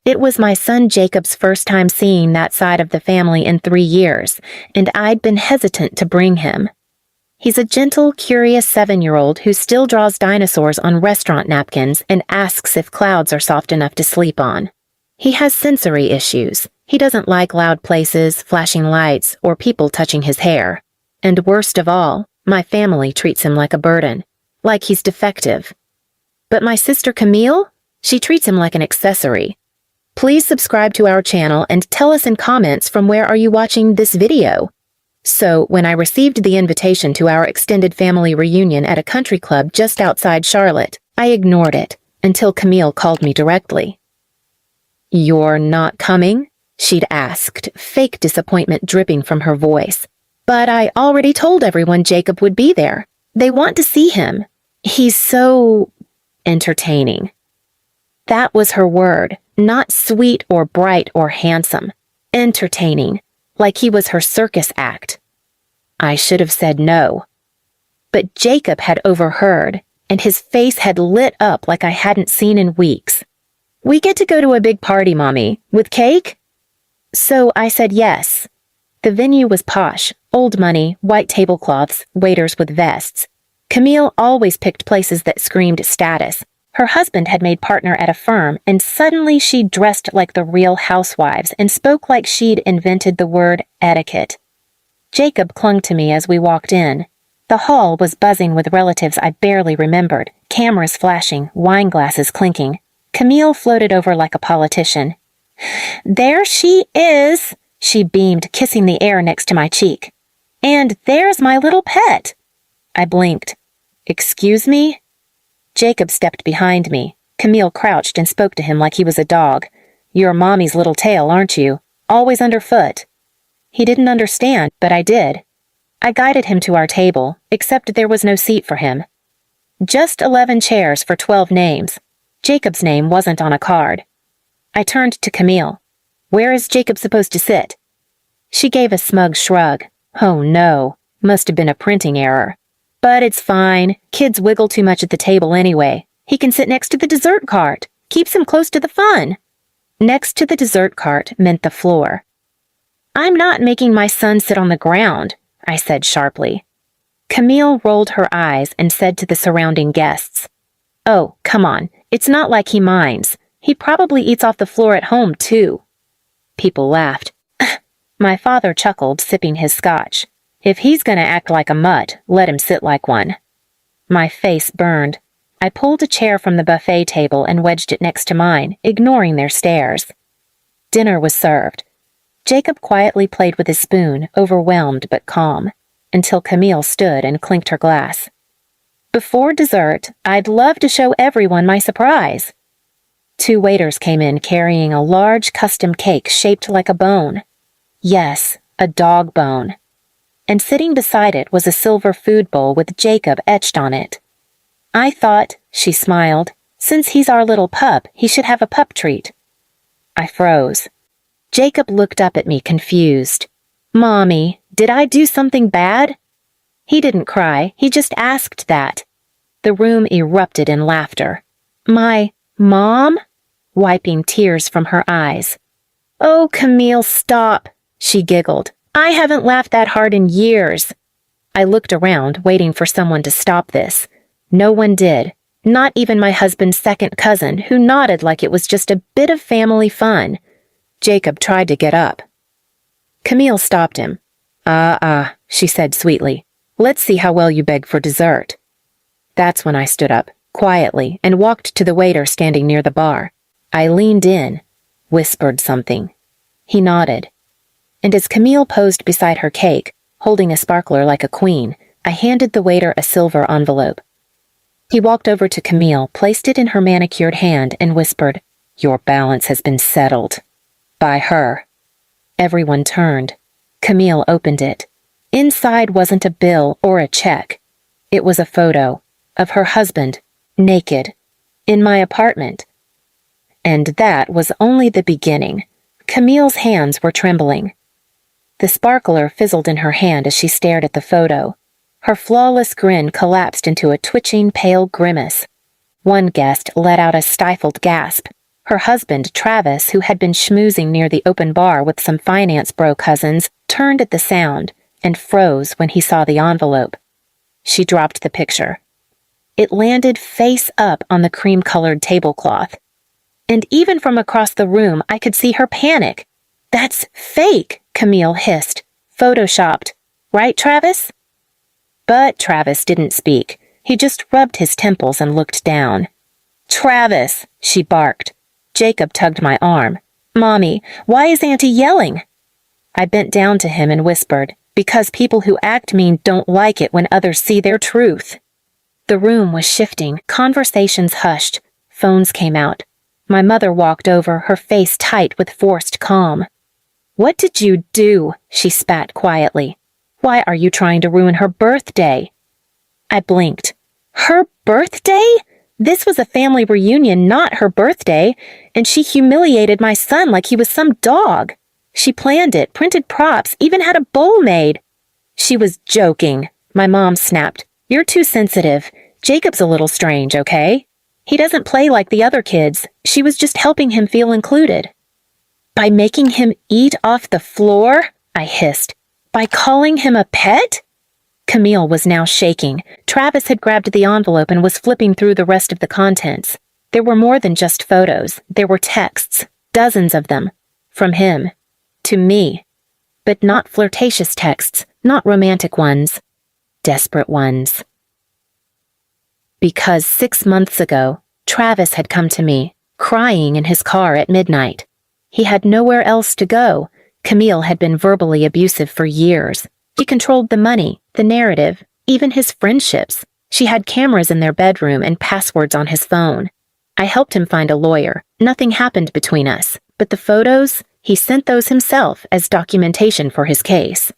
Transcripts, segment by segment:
It was my son Jacob's first time seeing that side of the family in 3 years, and I'd been hesitant to bring him. He's a gentle, curious 7-year-old who still draws dinosaurs on restaurant napkins and asks if clouds are soft enough to sleep on. He has sensory issues. He doesn't like loud places, flashing lights, or people touching his hair. And worst of all, my family treats him like a burden, like he's defective. But my sister Camille? She treats him like an accessory. Please subscribe to our channel and tell us in comments from where are you watching this video. So, when I received the invitation to our extended family reunion at a country club just outside Charlotte, I ignored it until Camille called me directly. "You're not coming?" she'd asked, fake disappointment dripping from her voice. "But I already told everyone Jacob would be there. They want to see him. He's so entertaining." That was her word, not sweet or bright or handsome. Entertaining, like he was her circus act. I should have said no. But Jacob had overheard, and his face had lit up like I hadn't seen in weeks. "We get to go to a big party, Mommy, with cake?" So I said yes. The venue was posh, old money, white tablecloths, waiters with vests. Camille always picked places that screamed status. Her husband had made partner at a firm, and suddenly she dressed like the Real Housewives and spoke like she'd invented the word etiquette. Jacob clung to me as we walked in. The hall was buzzing with relatives I barely remembered, cameras flashing, wine glasses clinking. Camille floated over like a politician. "There she is," she beamed, kissing the air next to my cheek. "And there's my little pet." I blinked. "Excuse me?" Jacob stepped behind me. Camille crouched and spoke to him like he was a dog. "You're Mommy's little tail, aren't you? Always underfoot." He didn't understand, but I did. I guided him to our table, except there was no seat for him. Just 11 chairs for 12 names. Jacob's name wasn't on a card. I turned to Camille. "Where is Jacob supposed to sit?" She gave a smug shrug. "Oh no, must have been a printing error. But it's fine. Kids wiggle too much at the table anyway. He can sit next to the dessert cart. Keeps him close to the fun." Next to the dessert cart meant the floor. "I'm not making my son sit on the ground," I said sharply. Camille rolled her eyes and said to the surrounding guests, "Oh, come on. It's not like he minds. He probably eats off the floor at home, too." People laughed. My father chuckled, sipping his scotch. "If he's gonna act like a mutt, let him sit like one." My face burned. I pulled a chair from the buffet table and wedged it next to mine, ignoring their stares. Dinner was served. Jacob quietly played with his spoon, overwhelmed but calm, until Camille stood and clinked her glass. Before dessert, I'd love to show everyone my surprise. 2 waiters came in carrying a large custom cake shaped like a bone. Yes, a dog bone. And sitting beside it was a silver food bowl with Jacob etched on it. "I thought," she smiled, "since he's our little pup, he should have a pup treat." I froze. Jacob looked up at me confused. "Mommy, did I do something bad?" He didn't cry, he just asked that. The room erupted in laughter. "My mom?" Wiping tears from her eyes. "Oh, Camille, stop," she giggled. "I haven't laughed that hard in years." I looked around, waiting for someone to stop this. No one did, not even my husband's second cousin, who nodded like it was just a bit of family fun. Jacob tried to get up. Camille stopped him. She said sweetly. "Let's see how well you beg for dessert." That's when I stood up, quietly, and walked to the waiter standing near the bar. I leaned in, whispered something. He nodded. And as Camille posed beside her cake, holding a sparkler like a queen, I handed the waiter a silver envelope. He walked over to Camille, placed it in her manicured hand, and whispered, "Your balance has been settled." By her. Everyone turned. Camille opened it. Inside wasn't a bill or a check. It was a photo of her husband, naked, in my apartment. And that was only the beginning. Camille's hands were trembling. The sparkler fizzled in her hand as she stared at the photo. Her flawless grin collapsed into a twitching, pale grimace. One guest let out a stifled gasp. Her husband, Travis, who had been schmoozing near the open bar with some finance bro cousins, turned at the sound and froze when he saw the envelope. She dropped the picture. It landed face up on the cream-colored tablecloth. And even from across the room, I could see her panic. "That's fake," Camille hissed. "Photoshopped. Right, Travis?" But Travis didn't speak. He just rubbed his temples and looked down. "Travis," she barked. Jacob tugged my arm. "Mommy, why is Auntie yelling?" I bent down to him and whispered, "Because people who act mean don't like it when others see their truth." The room was shifting, conversations hushed, phones came out. My mother walked over, her face tight with forced calm. "What did you do?" she spat quietly. "Why are you trying to ruin her birthday?" I blinked. Her birthday? This was a family reunion, not her birthday, and she humiliated my son like he was some dog. She planned it, printed props, even had a bowl made. She was joking. My mom snapped. "You're too sensitive. Jacob's a little strange, okay? He doesn't play like the other kids. She was just helping him feel included." "By making him eat off the floor?" I hissed. "By calling him a pet?" Camille was now shaking. Travis had grabbed the envelope and was flipping through the rest of the contents. There were more than just photos. There were texts, dozens of them. From him. To me. But not flirtatious texts, not romantic ones. Desperate ones. Because 6 months ago, Travis had come to me, crying in his car at midnight. He had nowhere else to go. Camille had been verbally abusive for years. She controlled the money, the narrative, even his friendships. She had cameras in their bedroom and passwords on his phone. I helped him find a lawyer. Nothing happened between us. But the photos, he sent those himself as documentation for his case.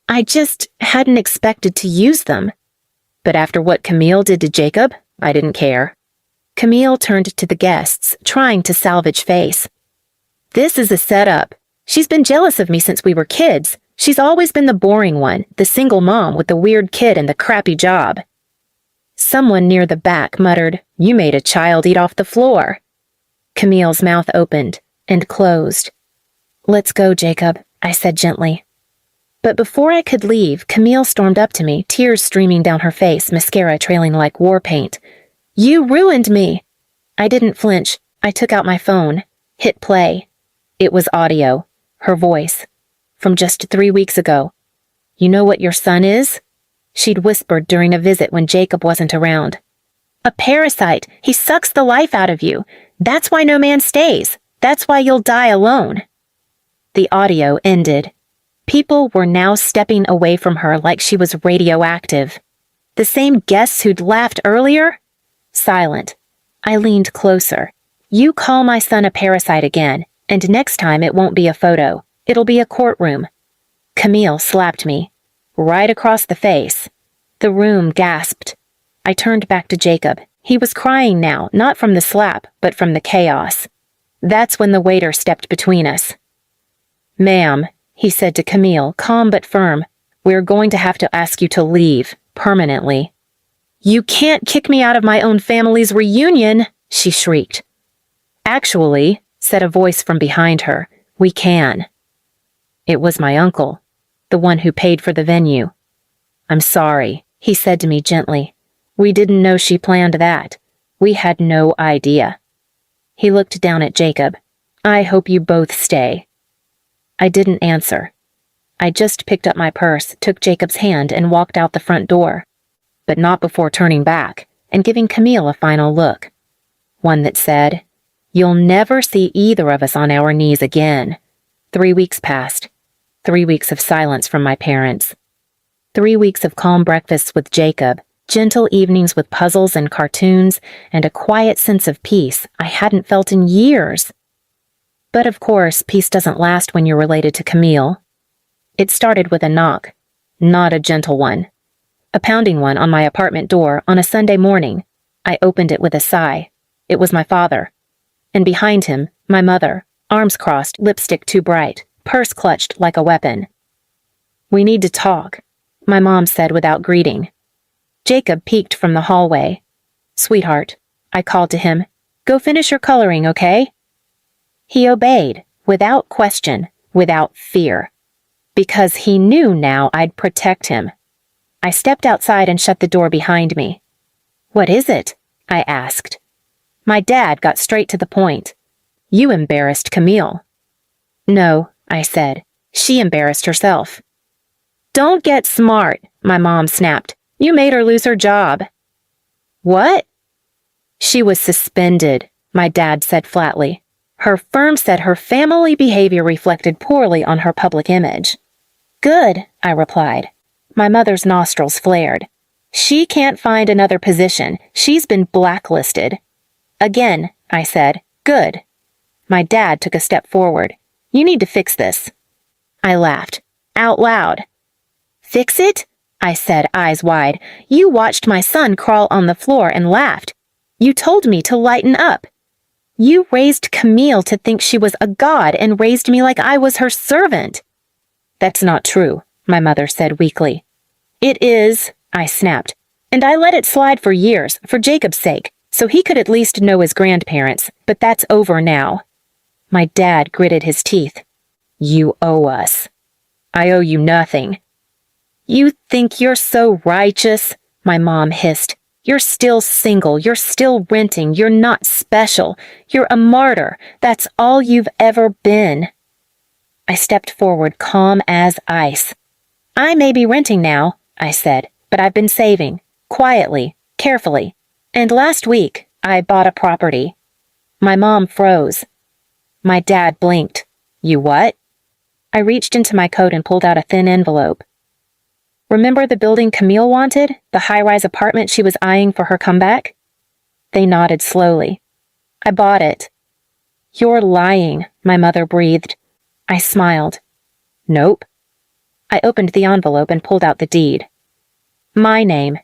I just hadn't expected to use them. But after what Camille did to Jacob, I didn't care. Camille turned to the guests, trying to salvage face. "This is a setup. She's been jealous of me since we were kids. She's always been the boring one, the single mom with the weird kid and the crappy job." Someone near the back muttered, "You made a child eat off the floor." Camille's mouth opened and closed. "Let's go, Jacob," I said gently. But before I could leave, Camille stormed up to me, tears streaming down her face, mascara trailing like war paint. "You ruined me!" I didn't flinch. I took out my phone, hit play. It was audio, her voice. From just 3 weeks ago. "You know what your son is?" She'd whispered during a visit when Jacob wasn't around. "A parasite. He sucks the life out of you. That's why no man stays. That's why you'll die alone." The audio ended. People were now stepping away from her like she was radioactive. The same guests who'd laughed earlier? Silent. I leaned closer. "You call my son a parasite again, and next time it won't be a photo. It'll be a courtroom." Camille slapped me. Right across the face. The room gasped. I turned back to Jacob. He was crying now, not from the slap, but from the chaos. That's when the waiter stepped between us. "Ma'am," he said to Camille, calm but firm, "we're going to have to ask you to leave, permanently." "You can't kick me out of my own family's reunion," she shrieked. "Actually," said a voice from behind her, "we can." It was my uncle, the one who paid for the venue. "I'm sorry," he said to me gently. "We didn't know she planned that. We had no idea." He looked down at Jacob. "I hope you both stay." I didn't answer. I just picked up my purse, took Jacob's hand, and walked out the front door. But not before turning back and giving Camille a final look. One that said, "You'll never see either of us on our knees again." 3 weeks passed. 3 weeks of silence from my parents. 3 weeks of calm breakfasts with Jacob, gentle evenings with puzzles and cartoons, and a quiet sense of peace I hadn't felt in years. But of course, peace doesn't last when you're related to Camille. It started with a knock, not a gentle one. A pounding one on my apartment door on a Sunday morning. I opened it with a sigh. It was my father. And behind him, my mother, arms crossed, lipstick too bright, purse clutched like a weapon. "We need to talk," my mom said without greeting. Jacob peeked from the hallway. "Sweetheart," I called to him. Go finish your coloring, okay?" He obeyed, without question, without fear, because he knew now I'd protect him. I stepped outside and shut the door behind me. "What is it?" I asked. My dad got straight to the point. "You embarrassed Camille." "No," I said. "She embarrassed herself." "Don't get smart," my mom snapped. "You made her lose her job." "What?" "She was suspended," my dad said flatly. "Her firm said her family behavior reflected poorly on her public image." "Good," I replied. My mother's nostrils flared. "She can't find another position. She's been blacklisted." "Again," I said. "Good." My dad took a step forward. "You need to fix this." I laughed, out loud. "Fix it?" I said, eyes wide. "You watched my son crawl on the floor and laughed. You told me to lighten up. You raised Camille to think she was a god and raised me like I was her servant." "That's not true," my mother said weakly. "It is," I snapped. "And I let it slide for years, for Jacob's sake, so he could at least know his grandparents, but that's over now." My dad gritted his teeth. "You owe us." "I owe you nothing." "You think you're so righteous," my mom hissed. "You're still single, you're still renting, you're not special. You're a martyr. That's all you've ever been." I stepped forward, calm as ice. "I may be renting now," I said, "but I've been saving, quietly, carefully. And last week, I bought a property." My mom froze. My dad blinked. "You what?" I reached into my coat and pulled out a thin envelope. "Remember the building Camille wanted? The high-rise apartment she was eyeing for her comeback?" They nodded slowly. "I bought it." "You're lying," my mother breathed. I smiled. "Nope." I opened the envelope and pulled out the deed. My name,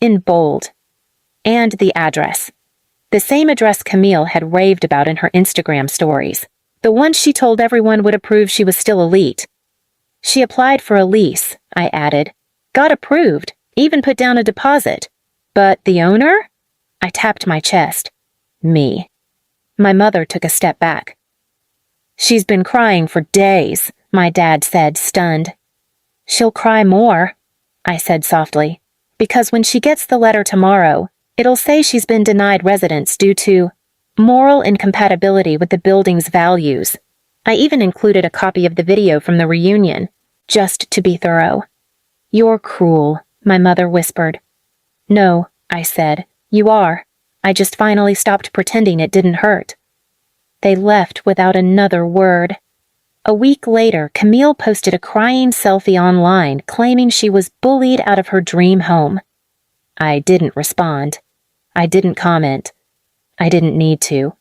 in bold. And the address. The same address Camille had raved about in her Instagram stories. The one she told everyone would approve she was still elite. She applied for a lease, I added. Got approved, even put down a deposit. But the owner? I tapped my chest. Me. My mother took a step back. "She's been crying for days," my dad said, stunned. "She'll cry more," I said softly, "because when she gets the letter tomorrow, it'll say she's been denied residence due to moral incompatibility with the building's values." I even included a copy of the video from the reunion, just to be thorough. "You're cruel," my mother whispered. "No," I said, "you are. I just finally stopped pretending it didn't hurt." They left without another word. A week later, Camille posted a crying selfie online claiming she was bullied out of her dream home. I didn't respond. I didn't comment. I didn't need to.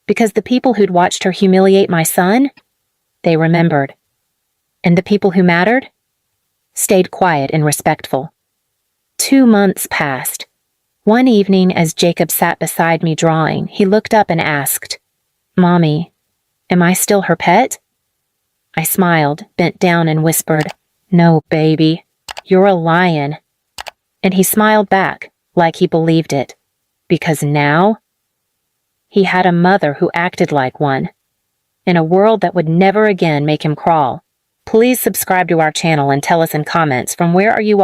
Because the people who'd watched her humiliate my son, they remembered. And the people who mattered stayed quiet and respectful. 2 months passed. One evening, as Jacob sat beside me drawing, he looked up and asked, "Mommy, am I still her pet?" I smiled, bent down and whispered, "No, baby, you're a lion." And he smiled back, like he believed it. Because now, he had a mother who acted like one. In a world that would never again make him crawl. Please subscribe to our channel and tell us in comments, from where are you watching?